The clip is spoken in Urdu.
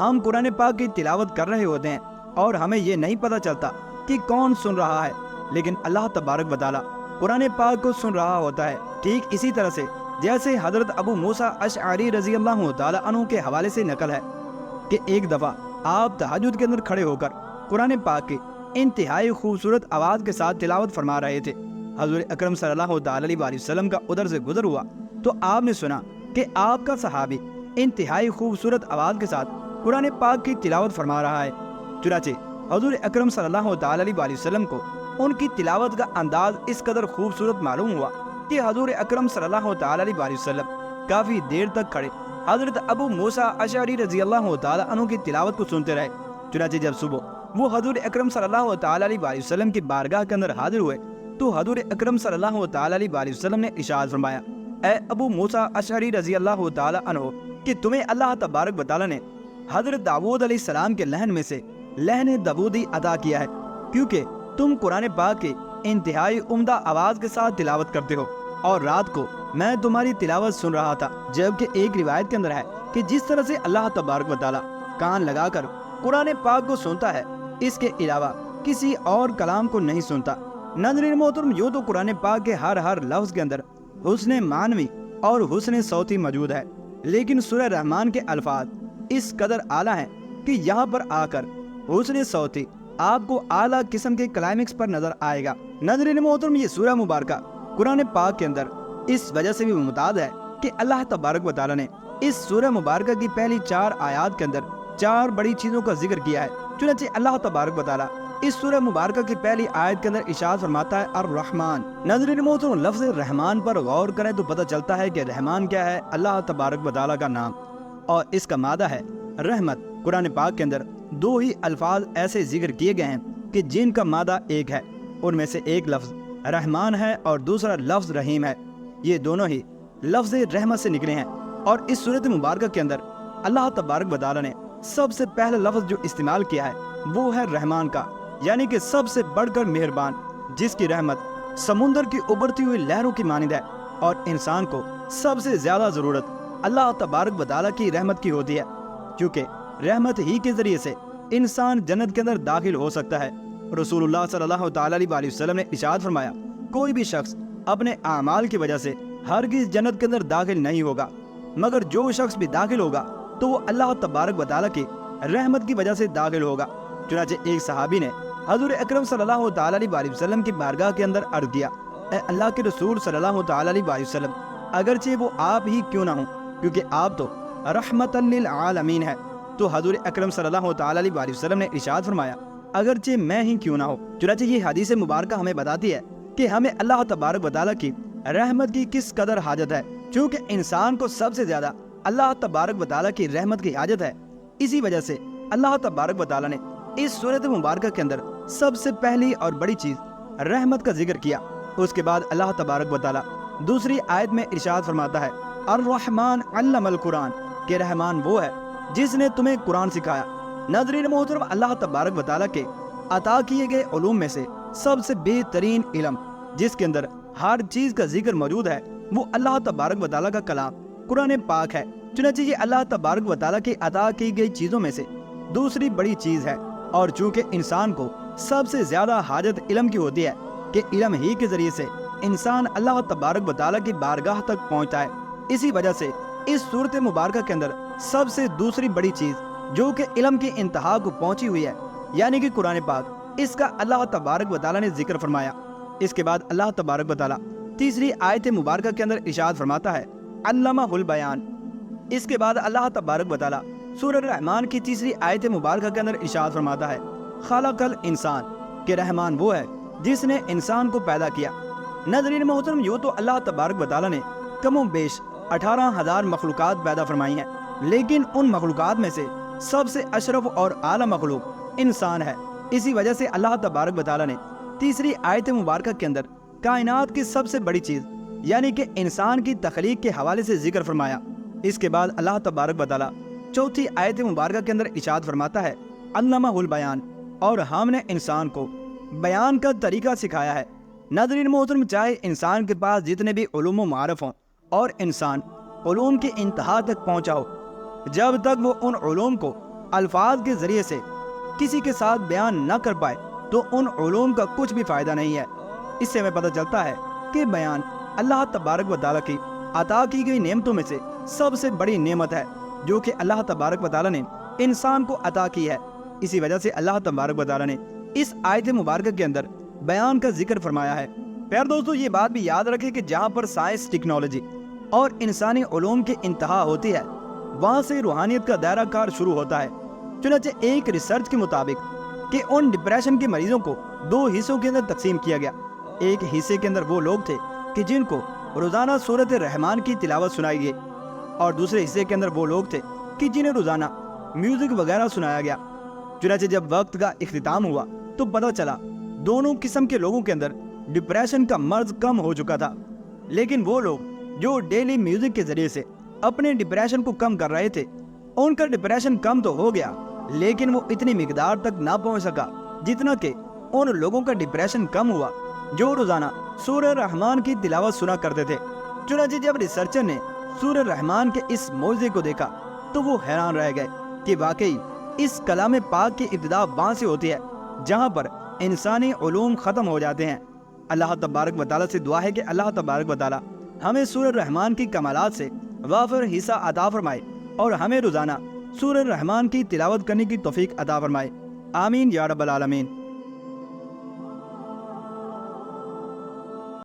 ہم قرآن پاک کی تلاوت کر رہے ہوتے ہیں اور ہمیں یہ نہیں پتہ چلتا کہ کون سن رہا ہے، لیکن اللہ تبارک و تعالیٰ قرآن پاک کو سن رہا ہوتا ہے۔ ٹھیک اسی طرح سے جیسے حضرت ابو موسیٰ اشعری رضی اللہ تعالیٰ عنہ کے حوالے سے نقل ہے کہ ایک دفعہ آپ تہجد کے اندر کھڑے ہو کر قرآن پاک کی انتہائی خوبصورت آواز کے ساتھ تلاوت فرما رہے تھے۔ حضور اکرم صلی اللہ تعالیٰ علیہ وسلم کا ادھر سے گزر ہوا تو آپ نے سنا کہ آپ کا صحابی انتہائی خوبصورت آواز کے ساتھ قرآن پاک کی تلاوت فرما رہا ہے۔ چنانچہ حضور اکرم صلی اللہ تعالیٰ علیہ وسلم کو ان کی تلاوت کا انداز اس قدر خوبصورت معلوم ہوا کہ حضور اکرم صلی اللہ تعالیٰ علیہ وسلم کافی دیر تک کھڑے حضرت ابو موسیٰ اشعری رضی اللہ تعالیٰ عنہ کی تلاوت کو سنتے رہے۔ چنانچہ جب صبح وہ حضور اکرم صلی اللہ تعالیٰ علیہ وسلم کی بارگاہ کے اندر حاضر ہوئے تو حضور اکرم صلی اللہ تعالیٰ علیہ وسلم نے ارشاد فرمایا، اے ابو موسیٰ اشعری رضی اللہ تعالیٰ عنہ، کہ تمہیں اللہ تبارک و تعالیٰ نے حضرت داؤد علیہ السلام کے لحن میں سے لحن داؤدی عطا کیا ہے، کیونکہ تم قرآن پاک کی انتہائی عمدہ آواز کے ساتھ تلاوت کرتے ہو، اور رات کو میں تمہاری تلاوت سن رہا تھا۔ جبکہ ایک روایت کے اندر ہے کہ جس طرح سے اللہ تبارک و تعالیٰ کان لگا کر قرآن پاک کو سنتا ہے، اس کے علاوہ کسی اور کلام کو نہیں سنتا۔ ناظرین محترم، یوں تو قرآن پاک کے ہر لفظ کے اندر حسن معنوی اور حسن صوتی موجود ہے، لیکن سورہ رحمان کے الفاظ اس قدر اعلیٰ ہیں کہ یہاں پر آ کر حسن صوتی آپ کو اعلیٰ قسم کے کلائمیکس پر نظر آئے گا۔ ناظرین محترم، یہ سورہ مبارکہ قرآن پاک کے اندر اس وجہ سے بھی ممتاز ہے کہ اللہ تبارک و تعالیٰ نے اس سورہ مبارکہ کی پہلی 4 آیات کے اندر 4 بڑی چیزوں کا ذکر کیا ہے۔ چنانچہ اللہ تبارک و تعالیٰ اس سورہ مبارکہ کی پہلی آیت کے اندر ارشاد فرماتا ہے الرحمن۔ ناظرین محترم، لفظ رحمان پر غور کریں تو پتہ چلتا ہے کہ رحمان کیا ہے؟ اللہ تبارک و تعالیٰ کا نام، اور اس کا مادہ ہے رحمت۔ قرآن پاک کے اندر 2 ہی الفاظ ایسے ذکر کیے گئے ہیں کہ جن کا مادہ ایک ہے، ان میں سے ایک لفظ رحمان ہے اور دوسرا لفظ رحیم ہے۔ یہ دونوں ہی لفظ رحمت سے نکلے ہیں، اور اس سورۃ مبارکہ کے اندر اللہ تبارک و تعالیٰ نے سب سے پہلا لفظ جو استعمال کیا ہے وہ ہے رحمان کا، یعنی کہ سب سے بڑھ کر مہربان، جس کی رحمت سمندر کی ابھرتی ہوئی لہروں کی مانند ہے، اور انسان کو سب سے زیادہ ضرورت اللہ تبارک و تعالیٰ کی رحمت کی ہوتی ہے، کیونکہ رحمت ہی کے ذریعے سے انسان جنت کے اندر داخل ہو سکتا ہے۔ رسول اللہ صلی اللہ تعالیٰ علیہ وسلم نے ارشاد فرمایا، کوئی بھی شخص اپنے اعمال کی وجہ سے ہرگز جنت کے اندر داخل نہیں ہوگا، مگر جو شخص بھی داخل ہوگا تو وہ اللہ تبارک و تعالیٰ کی رحمت کی وجہ سے داخل ہوگا۔ چنانچہ ایک صحابی نے حضور اکرم صلی اللہ تعالیٰ علیہ وسلم کی بارگاہ کے اندر عرض کیا، اے اللہ کے رسول صلی اللہ تعالیٰ علیہ وسلم، اگرچہ وہ آپ ہی کیوں نہ ہوں، کیونکہ آپ تو رحمت للعالمین ہے۔ تو حضور اکرم صلی اللہ تعالیٰ علیہ وسلم نے ارشاد فرمایا، اگرچہ میں ہی کیوں نہ ہوں۔ چنانچہ یہ حدیث مبارکہ ہمیں بتاتی ہے کہ ہمیں اللہ تبارک و تعالیٰ کی رحمت کی کس قدر حاجت ہے، چونکہ انسان کو سب سے زیادہ اللہ تبارک و تعالیٰ کی رحمت کی حاجت ہے۔ اسی وجہ سے اللہ تبارک و تعالیٰ نے اس سورۃ مبارکہ کے اندر سب سے پہلی اور بڑی چیز رحمت کا ذکر کیا۔ اس کے بعد اللہ تبارک و تعالیٰ دوسری آیت میں ارشاد فرماتا ہے الرحمن علم القرآن، کہ رحمان وہ ہے جس نے تمہیں قرآن سکھایا۔ ناظرین محترم، اللہ تبارک و تعالیٰ کے عطا کیے گئے علوم میں سے سب سے بہترین علم جس کے اندر ہر چیز کا ذکر موجود ہے وہ اللہ تبارک و تعالیٰ کا کلام قرآن پاک ہے۔ چنانچہ یہ اللہ تبارک و تعالیٰ کی عطا کی گئی چیزوں میں سے دوسری بڑی چیز ہے، اور چونکہ انسان کو سب سے زیادہ حاجت علم کی ہوتی ہے کہ علم ہی کے ذریعے سے انسان اللہ تبارک و تعالیٰ کی بارگاہ تک پہنچتا ہے، اسی وجہ سے اس سورۃ مبارکہ کے اندر سب سے دوسری بڑی چیز جو کہ علم کی انتہا کو پہنچی ہوئی ہے، یعنی کہ قرآن پاک، اس کا اللہ تبارک و تعالیٰ نے ذکر فرمایا۔ اس کے بعد اللہ تبارک و تعالیٰ تیسری آیت مبارکہ کے اندر ارشاد فرماتا ہے علمہ البیان۔ اس کے بعد اللہ تبارک و تعالیٰ سورہ رحمان کی تیسری آیت مبارکہ کے اندر ارشاد فرماتا ہے خلق الانسان، کہ رحمان وہ ہے جس نے انسان کو پیدا کیا۔ ناظرین محترم، یوں تو اللہ تبارک و تعالیٰ نے کم و بیش 18,000 مخلوقات پیدا فرمائی ہیں، لیکن ان مخلوقات میں سے سب سے اشرف اور اعلیٰ مخلوق انسان ہے۔ اسی وجہ سے اللہ تبارک و تعالیٰ نے تیسری آیت مبارکہ کے اندر کائنات کی سب سے بڑی چیز یعنی کہ انسان کی تخلیق کے حوالے سے ذکر فرمایا۔ اس کے بعد اللہ تبارک و تعالیٰ چوتھی آیت مبارکہ کے اندر ارشاد فرماتا ہے علمہ البیان، اور ہم نے انسان کو بیان کا طریقہ سکھایا ہے۔ ناظرین محترم، چاہے انسان کے پاس جتنے بھی علوم و معارف ہوں اور انسان علوم کی انتہا تک پہنچا ہو، جب تک وہ ان علوم کو الفاظ کے ذریعے سے کسی کے ساتھ بیان نہ کر پائے تو ان علوم کا کچھ بھی فائدہ نہیں ہے۔ اس سے ہمیں پتہ چلتا ہے کہ بیان اللہ تبارک و تعالیٰ کی عطا کی گئی نعمتوں میں سے سب سے بڑی نعمت ہے جو کہ اللہ تبارک و تعالیٰ نے انسان کو عطا کی ہے۔ اسی وجہ سے اللہ تبارک و تعالیٰ نے اس آیت مبارکہ کے اندر بیان کا ذکر فرمایا ہے۔ پیارے دوستو، یہ بات بھی یاد رکھیں کہ جہاں پر سائنس، ٹیکنالوجی اور انسانی علوم کی انتہا ہوتی ہے، وہاں سے روحانیت کا دائرہ کار شروع ہوتا ہے۔ چنانچہ ایک ریسرچ کے مطابق کہ ان ڈپریشن کے مریضوں کو 2 حصوں کے اندر تقسیم کیا گیا۔ ایک حصے کے اندر وہ لوگ تھے کہ جن کو روزانہ سورۃ الرحمن کی تلاوت سنائی گئی، اور دوسرے حصے کے اندر وہ لوگ تھے کہ جنہیں روزانہ میوزک وغیرہ سنایا گیا۔ چنانچہ جب وقت کا اختتام ہوا تو پتہ چلا دونوں قسم کے لوگوں کے اندر ڈپریشن کا مرض کم ہو چکا تھا، لیکن وہ لوگ جو ڈیلی میوزک کے ذریعے سے اپنے ڈپریشن کو کم کر رہے تھے، ان کا ڈپریشن کم تو ہو گیا، لیکن وہ اتنی مقدار تک نہ پہنچ سکا جتنا کہ ان لوگوں کا ڈپریشن کم ہوا جو روزانہ سورہ رحمان کی تلاوت سنا کرتے تھے۔ چنانچہ جب ریسرچر نے سورہ رحمان کے اس معجزے کو دیکھا تو وہ حیران رہ گئے کہ واقعی اس کلام پاک کی ابتدا وہاں سے ہوتی ہے جہاں پر انسانی علوم ختم ہو جاتے ہیں۔ اللہ تبارک و تعالیٰ سے دعا ہے کہ اللہ تبارک و تعالیٰ ہمیں سورہ رحمان کی کمالات سے وافر حصہ عطا فرمائے اور ہمیں روزانہ سورہ رحمان کی تلاوت کرنے کی توفیق عطا فرمائے۔ آمین یا رب العالمین۔